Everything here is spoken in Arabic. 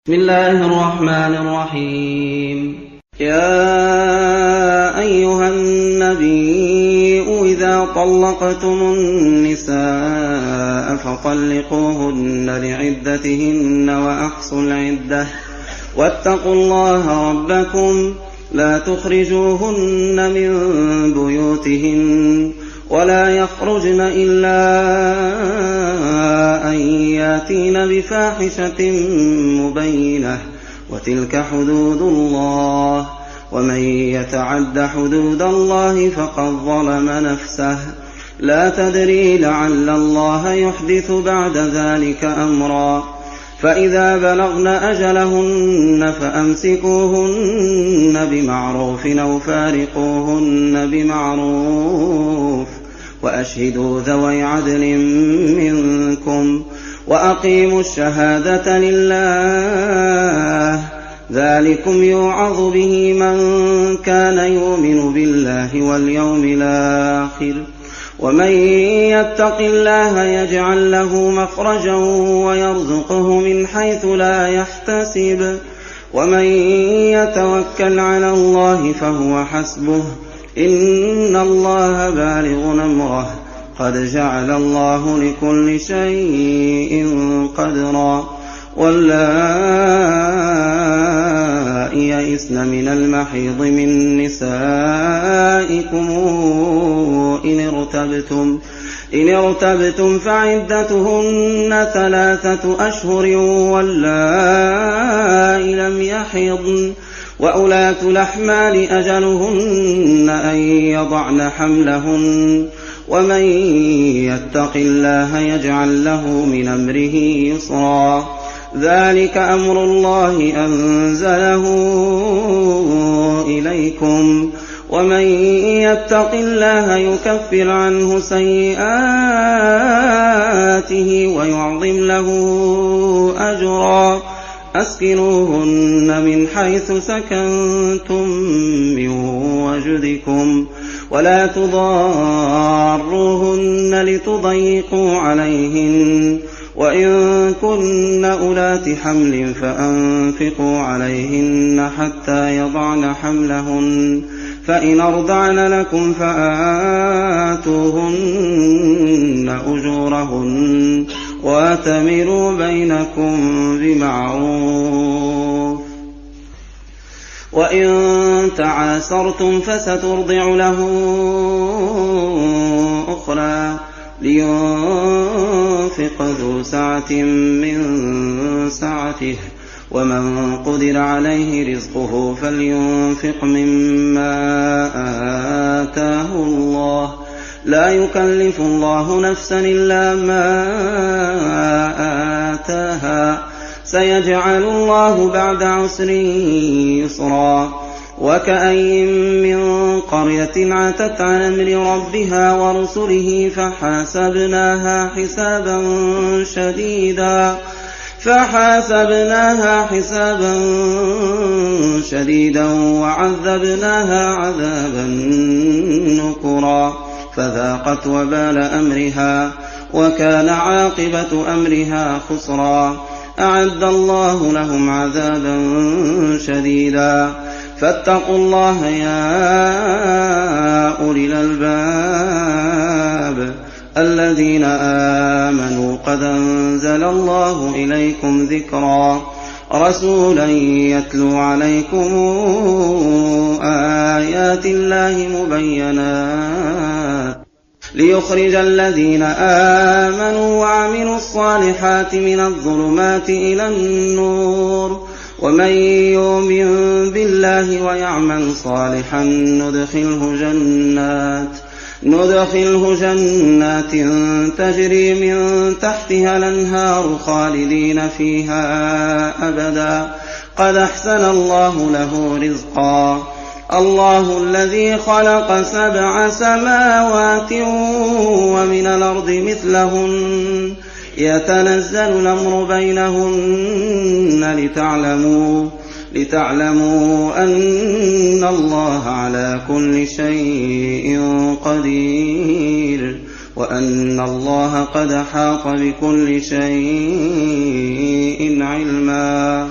بسم الله الرحمن الرحيم. يا أيها النبي إذا طلقتم النساء فطلقوهن لعدتهن وأحصوا العدة واتقوا الله ربكم لا تخرجوهن من بيوتهن ولا يخرجن إلا أن ياتين بفاحشة مبينة وتلك حدود الله ومن يتعد حدود الله فقد ظلم نفسه لا تدري لعل الله يحدث بعد ذلك أمرا فإذا بلغن أجلهن فأمسكوهن بمعروف أو فارقوهن بمعروف وأشهدوا ذوي عدل منكم وأقيموا الشهادة لله ذلكم يوعظ به من كان يؤمن بالله واليوم الآخر ومن يتق الله يجعل له مخرجا ويرزقه من حيث لا يحتسب ومن يتوكل على الله فهو حسبه إن الله بالغ أمره قد جعل الله لكل شيء قدرا واللائي يئسن من المحيض من نسائكم إن ارتبتم فعدتهن 3 أشهر واللائي لم يحضن وأولاة الأحمال أجلهن أن يضعن حملهن ومن يتق الله يجعل له من أمره يسرا ذلك أمر الله أنزله إليكم ومن يتق الله يكفر عنه سيئاته ويعظم له أجرا أسكنوهن من حيث سكنتم من وجدكم ولا تضاروهن لتضيقوا عليهن وإن كن أولات حمل فأنفقوا عليهن حتى يضعن حملهن فإن أرضعن لكم فآتوهن أجورهن وأتمروا بينكم بمعروف وإن تعاسرتم فسترضع له أخرى لينفق ذو سعة من سعته ومن قدر عليه رزقه فلينفق مما آتاه الله لا يكلف الله نفسا إلا ما آتاها سيجعل الله بعد عسر يسرا وكأين من قرية عتت عن أمر ربها ورسله فحاسبناها حسابا شديدا وعذبناها عذابا نكرا فذاقت وبال أمرها وكان عاقبة أمرها خسرا أعد الله لهم عذابا شديدا فاتقوا الله يا أولي الألباب الذين آمنوا قد أنزل الله إليكم ذكرا رسولا يتلو عليكم آيات الله مبينات ليخرج الذين آمنوا وعملوا الصالحات من الظلمات إلى النور ومن يؤمن بالله ويعمل صالحا ندخله جنات تجري من تحتها الأنهار خالدين فيها أبدا قد أحسن الله له رزقا الله الذي خلق 7 سماوات ومن الأرض مثلهن يتنزل الأمر بينهن لتعلموا أن الله على كل شيء قدير وأن الله قد أحاط بكل شيء علما.